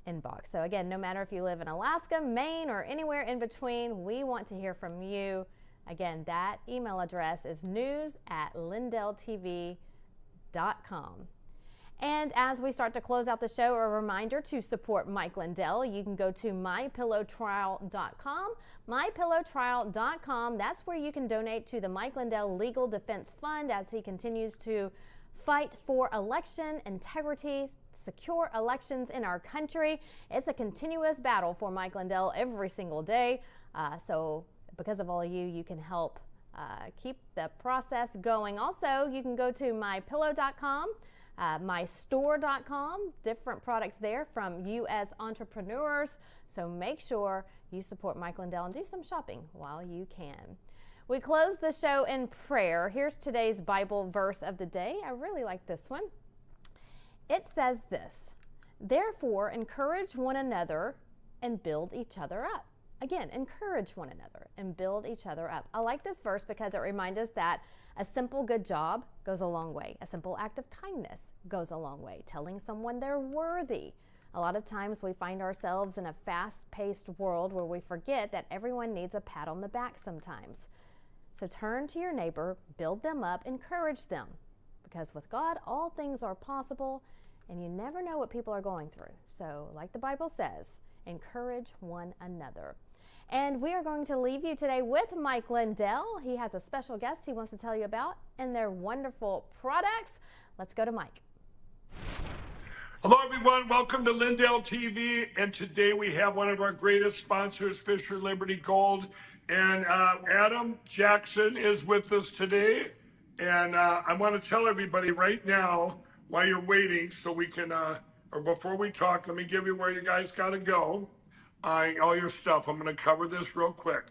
Speaker 1: inbox. So again, no matter if you live in Alaska, Maine, or anywhere in between, we want to hear from you. Again, that email address is news@lindelltv.com. And as we start to close out the show, a reminder to support Mike Lindell. You can go to mypillowtrial.com. Mypillowtrial.com. That's where you can donate to the Mike Lindell Legal Defense Fund as he continues to fight for election integrity, secure elections in our country. It's a continuous battle for Mike Lindell every single day. So because of all of you, you can help keep the process going. Also, you can go to mypillow.com. mystore.com, different products there from U.S. entrepreneurs. So make sure you support Mike Lindell and do some shopping while you can. We close the show in prayer. Here's today's Bible verse of the day. I really like this one. It says this: "Therefore, encourage one another and build each other up." Again, encourage one another and build each other up. I like this verse because it reminds us that a simple good job goes a long way. A simple act of kindness goes a long way. Telling someone they're worthy. A lot of times we find ourselves in a fast-paced world where we forget that everyone needs a pat on the back sometimes. So turn to your neighbor, build them up, encourage them. Because with God, all things are possible, and you never know what people are going through. So like the Bible says, encourage one another. And we are going to leave you today with Mike Lindell. He has a special guest he wants to tell you about and their wonderful products. Let's go to Mike.
Speaker 3: Hello, everyone. Welcome to Lindell TV. And today we have one of our greatest sponsors, Fisher Liberty Gold. And Adam Jackson is with us today. And I want to tell everybody right now, while you're waiting, so we can, or before we talk, let me give you where you guys got to go. All your stuff. I'm going to cover this real quick.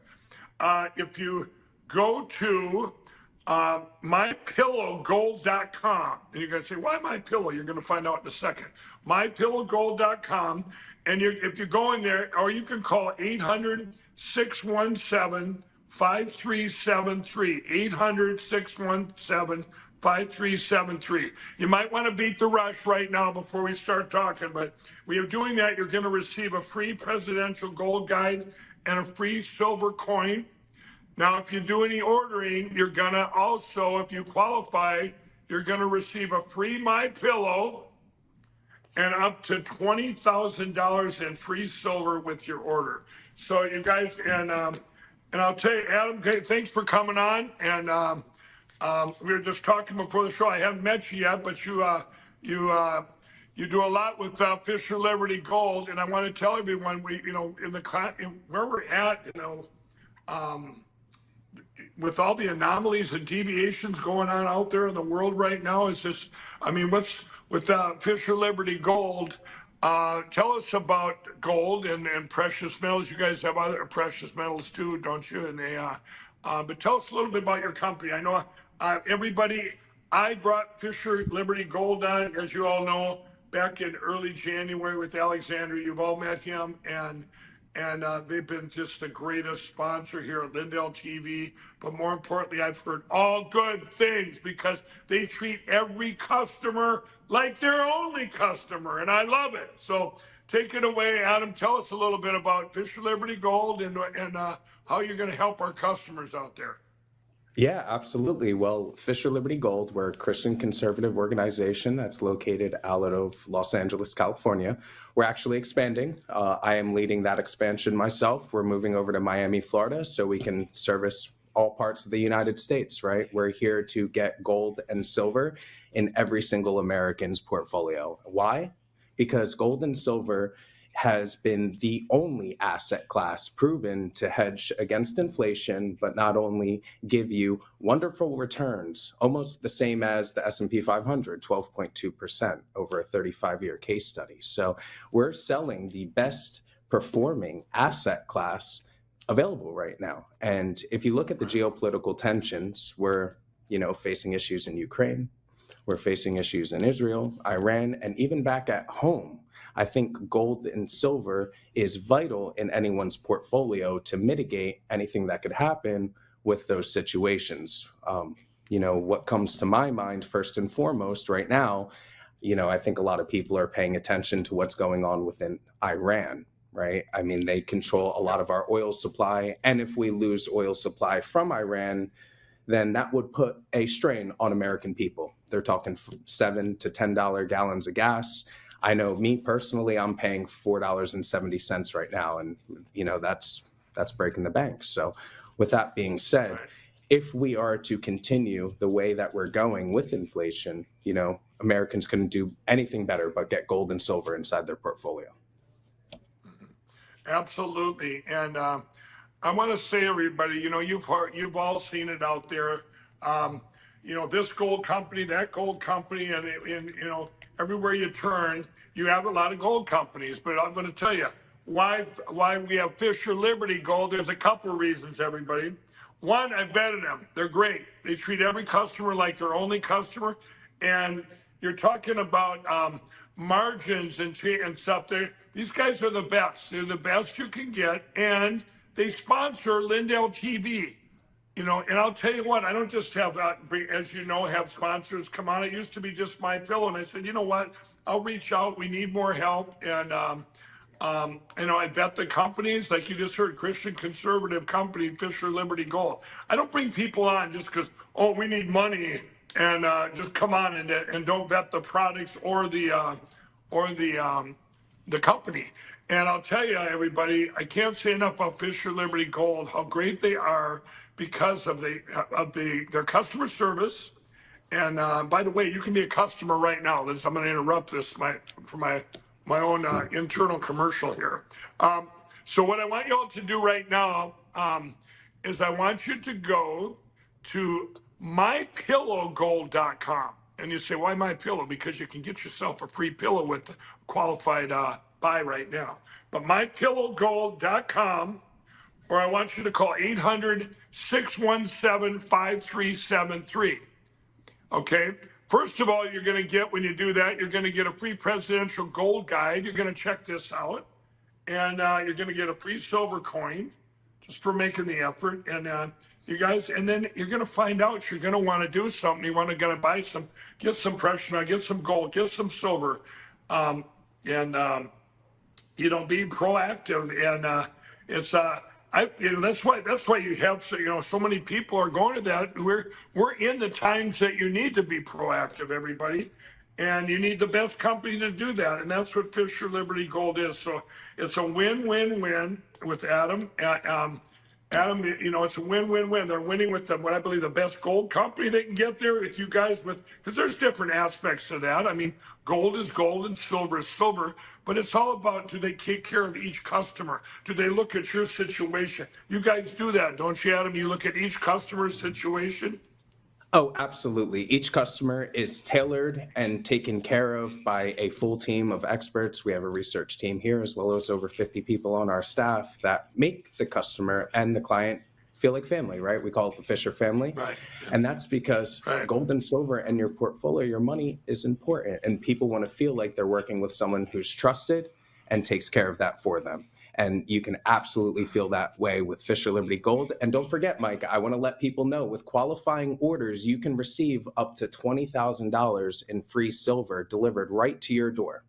Speaker 3: If you go to mypillowgold.com, and you're going to say, why MyPillow? You're going to find out in a second. mypillowgold.com, and if you go in there, or you can call 800-617-5373, 800-617-5373. You might want to beat the rush right now before we start talking, but when you're doing that, you're going to receive a free presidential gold guide and a free silver coin. Now, if you do any ordering, you're going to also, if you qualify, you're going to receive a free MyPillow and up to $20,000 in free silver with your order. So you guys, and I'll tell you, Adam, thanks for coming on, and We were just talking before the show. I haven't met you yet, but you do a lot with Fisher Liberty Gold, and I want to tell everyone where we're at, with all the anomalies and deviations going on out there in the world right now. What's with Fisher Liberty Gold? Tell us about gold and precious metals. You guys have other precious metals too, don't you? And but tell us a little bit about your company. I know I brought Fisher Liberty Gold on, as you all know, back in early January with Alexander. You've all met him, and they've been just the greatest sponsor here at Lindell TV. But more importantly, I've heard all good things because they treat every customer like their only customer, and I love it. So take it away, Adam. Tell us a little bit about Fisher Liberty Gold and how you're going to help our customers out there.
Speaker 6: Yeah, absolutely. Well, Fisher Liberty Gold, we're a Christian conservative organization that's located out of Los Angeles, California. We're actually expanding. I am leading that expansion myself. We're moving over to Miami, Florida, so we can service all parts of the United States, right? We're here to get gold and silver in every single American's portfolio. Why? Because gold and silver has been the only asset class proven to hedge against inflation, but not only give you wonderful returns, almost the same as the S&P 500, 12.2% over a 35-year case study. So we're selling the best performing asset class available right now. And if you look at the geopolitical tensions, we're facing issues in Ukraine, we're facing issues in Israel, Iran, and even back at home. I think gold and silver is vital in anyone's portfolio to mitigate anything that could happen with those situations. What comes to my mind first and foremost right now, I think a lot of people are paying attention to what's going on within Iran, right? I mean, they control a lot of our oil supply. And if we lose oil supply from Iran, then that would put a strain on American people. They're talking $7 to $10 gallons of gas. I know me personally, I'm paying $4.70 right now. And, that's breaking the bank. So with that being said, if we are to continue the way that we're going with inflation, Americans couldn't do anything better but get gold and silver inside their portfolio.
Speaker 3: Absolutely. And I want to say, everybody, you've all seen it out there. This gold company, that gold company, and everywhere you turn, you have a lot of gold companies. But I'm going to tell you why we have Fisher Liberty Gold. There's a couple of reasons, everybody. One, I vetted them. They're great. They treat every customer like their only customer. And you're talking about margins and stuff there. These guys are the best. They're the best you can get. And they sponsor Lindell TV. And I'll tell you what, I don't just have, as you know, have sponsors come on. It used to be just MyPillow. And I said, you know what, I'll reach out. We need more help. And, I vet the companies, like you just heard, Christian conservative company, Fisher Liberty Gold. I don't bring people on just because, we need money and just come on and don't vet the products or the company. And I'll tell you, everybody, I can't say enough about Fisher Liberty Gold, how great they are because of their customer service. And by the way, you can be a customer right now. I'm going to interrupt this for my own internal commercial here. So what I want you all to do right now is I want you to go to mypillowgold.com. And you say, why MyPillow? Because you can get yourself a free pillow with qualified buy right now. But mypillowgold.com, or I want you to call 800-617-5373. Okay? First of all, you're going to get, when you do that, you're going to get a free presidential gold guide. You're going to check this out. And you're going to get a free silver coin just for making the effort. And you guys, and then you're going to find out you're going to want to do something. You want to buy some, get some precious metal, get some gold, get some silver. Be proactive. And it's, that's why you have, so many people are going to that. We're in the times that you need to be proactive, everybody. And you need the best company to do that. And that's what Fisher Liberty Gold is. So it's a win-win-win with Adam. Adam, it's a win-win-win. They're winning with what I believe the best gold company they can get there with you guys because there's different aspects to that. I mean, gold is gold and silver is silver, but it's all about, do they take care of each customer? Do they look at your situation? You guys do that, don't you, Adam? You look at each customer's situation?
Speaker 6: Oh, absolutely. Each customer is tailored and taken care of by a full team of experts. We have a research team here, as well as over 50 people on our staff that make the customer and the client feel like family, right? We call it the Fisher family.
Speaker 3: Right.
Speaker 6: And that's because gold and silver and your portfolio, your money is important. And people want to feel like they're working with someone who's trusted and takes care of that for them. And you can absolutely feel that way with Fisher Liberty Gold. And don't forget, Mike, I want to let people know with qualifying orders, you can receive up to $20,000 in free silver delivered right to your door.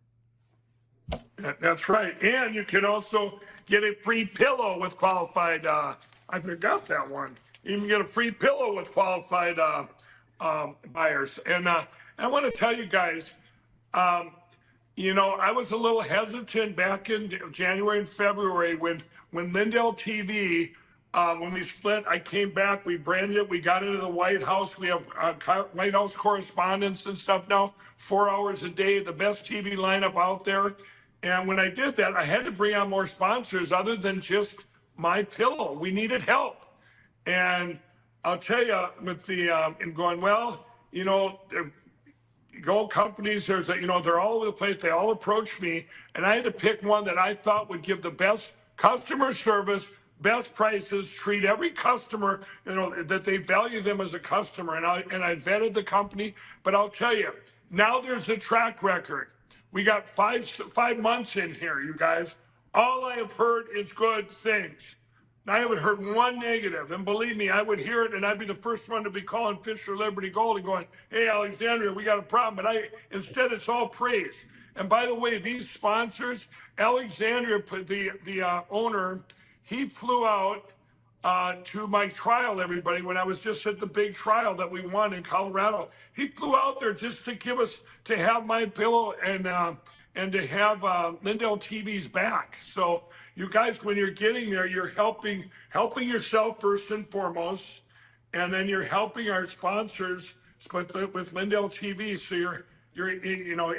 Speaker 3: That's right. And you can also get a free pillow with qualified, I forgot that one. You can get a free pillow with qualified buyers. And I want to tell you guys, I was a little hesitant back in January and February when Lindell TV, when we split, I came back, we branded it, we got into the White House. We have White House correspondents and stuff now, 4 hours a day, the best TV lineup out there. And when I did that, I had to bring on more sponsors other than just My Pillow. We needed help. And I'll tell you, with the, and going, gold companies, they're all over the place. They all approached me, and I had to pick one that I thought would give the best customer service, best prices, treat every customer, that they value them as a customer. And I vetted the company, but I'll tell you, now there's a track record. We got 5 months in here, you guys. All I have heard is good things. I haven't heard one negative, and believe me, I would hear it, and I'd be the first one to be calling Fisher Liberty Gold and going, "Hey, Alexandria, we got a problem." But instead, it's all praise. And by the way, these sponsors, Alexandria, the owner, he flew out to my trial, everybody, when I was just at the big trial that we won in Colorado. He flew out there just to have My Pillow and to have Lindell TV's back. So you guys, when you're getting there, you're helping yourself first and foremost, and then you're helping our sponsors with Lindell TV. So you're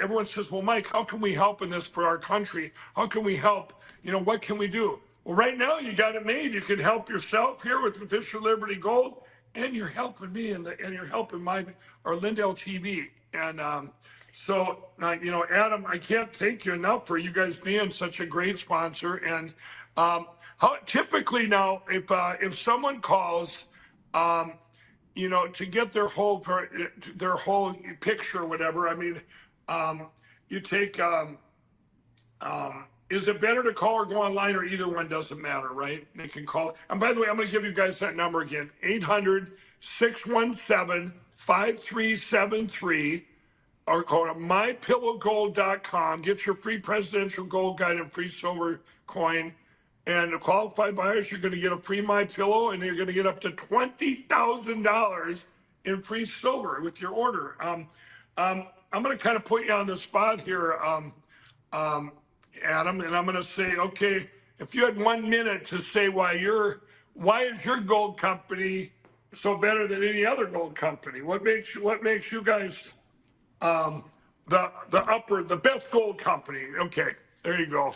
Speaker 3: everyone says, "Well, Mike, how can we help in this for our country? How can we help? What can we do?" Well, right now you got it made. You can help yourself here with Fisher Liberty Gold, and you're helping me, and you're helping Lindell TV. And so, Adam, I can't thank you enough for you guys being such a great sponsor. And how typically now, if someone calls, to get their whole picture, or whatever, I mean, you take. Is it better to call or go online, or either one doesn't matter, right? They can call. And by the way, I'm going to give you guys that number again: 800-617-5373. Or go to mypillowgold.com. Get your free presidential gold guide and free silver coin. And the qualified buyers, you're going to get a free My Pillow, and you're going to get up to $20,000 in free silver with your order. I'm going to kind of put you on the spot here, Adam, and I'm going to say, okay, if you had 1 minute to say why is your gold company so better than any other gold company? What makes you guys the best gold company? Okay, there you go.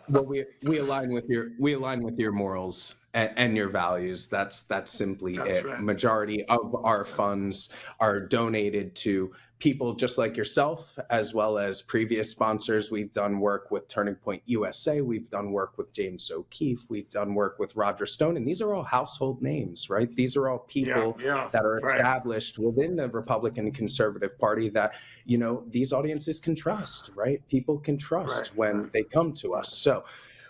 Speaker 6: Well, we align with your morals and your values. That's simply it.
Speaker 3: Right.
Speaker 6: Majority of our funds are donated to people just like yourself, as well as previous sponsors. We've done work with Turning Point USA. We've done work with James O'Keefe. We've done work with Roger Stone. And these are all household names, right? These are all people that are established within the Republican Conservative Party that, these audiences can trust, right? People can trust when they come to us. So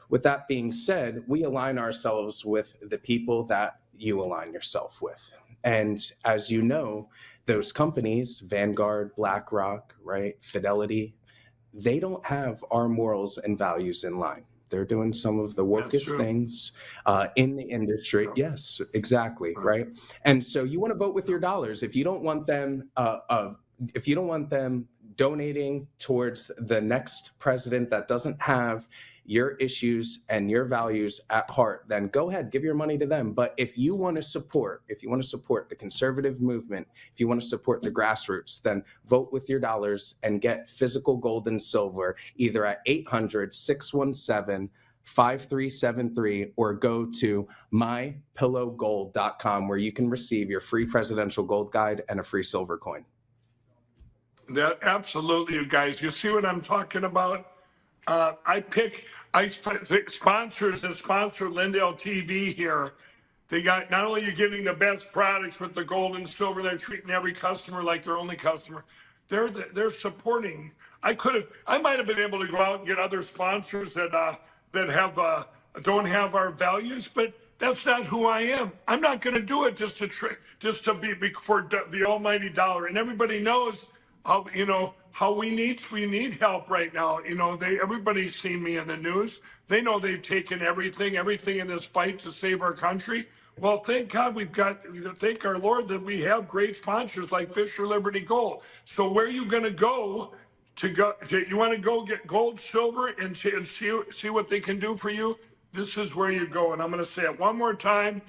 Speaker 6: with that being said, we align ourselves with the people that you align yourself with. And as you know, those companies, Vanguard, BlackRock, right, Fidelity, they don't have our morals and values in line. They're doing some of the wokest things in the industry. True. Yes, exactly, right? And so you want to vote with your dollars. If you don't want them, donating towards the next president that doesn't have your issues and your values at heart, then go ahead, give your money to them. But if you want to support the conservative movement, if you want to support the grassroots, then vote with your dollars and get physical gold and silver either at 800-617-5373 or go to mypillowgold.com, where you can receive your free presidential gold guide and a free silver coin.
Speaker 3: That absolutely, you guys. You see what I'm talking about? Sponsors that sponsor Lindell TV here. They got, not only you're getting the best products with the gold and silver, they're treating every customer like their only customer. They're supporting. I might have been able to go out and get other sponsors that have don't have our values, but that's not who I am. I'm not going to do it just to be for the almighty dollar. And everybody knows how we need help right now. Everybody's seen me in the news. They know they've taken everything in this fight to save our country. Well, thank God thank our Lord that we have great sponsors like Fisher Liberty Gold. So where are you going to go? You want to go get gold, silver, and see what they can do for you? This is where you go. And I'm going to say it one more time.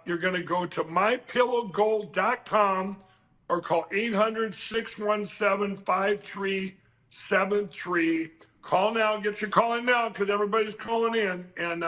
Speaker 3: You're going to go to mypillowgold.com or call 800-617-5373. Call now. Get your call in now, because everybody's calling in. And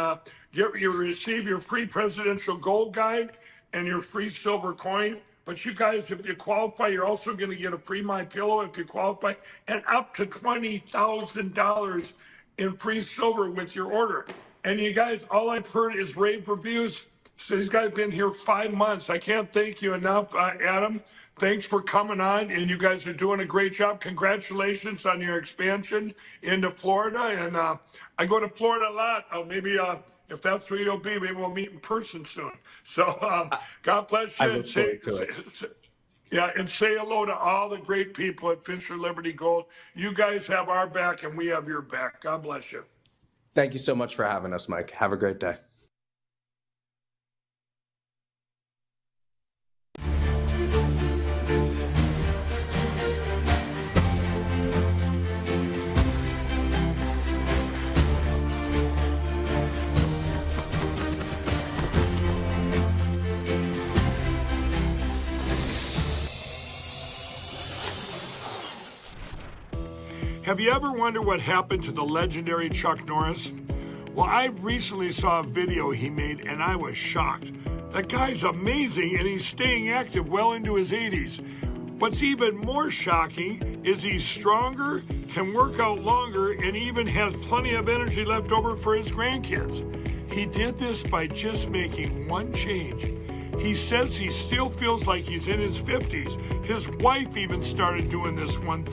Speaker 3: receive your free presidential gold guide and your free silver coin. But you guys, if you qualify, you're also going to get a free My Pillow if you qualify, and up to $20,000 in free silver with your order. And you guys, all I've heard is rave reviews. So these guys have been here 5 months. I can't thank you enough, Adam. Thanks for coming on, and you guys are doing a great job. Congratulations on your expansion into Florida. And I go to Florida a lot. Maybe if that's where you'll be, maybe we'll meet in person soon. So God bless you.
Speaker 6: I look forward to it.
Speaker 3: And say hello to all the great people at Fisher Liberty Gold. You guys have our back, and we have your back. God bless you.
Speaker 6: Thank you so much for having us, Mike. Have a great day.
Speaker 3: Have you ever wondered what happened to the legendary Chuck Norris? Well, I recently saw a video he made and I was shocked. That guy's amazing and he's staying active well into his 80s. What's even more shocking is he's stronger, can work out longer, and even has plenty of energy left over for his grandkids. He did this by just making one change. He says he still feels like he's in his 50s. His wife even started doing this one thing.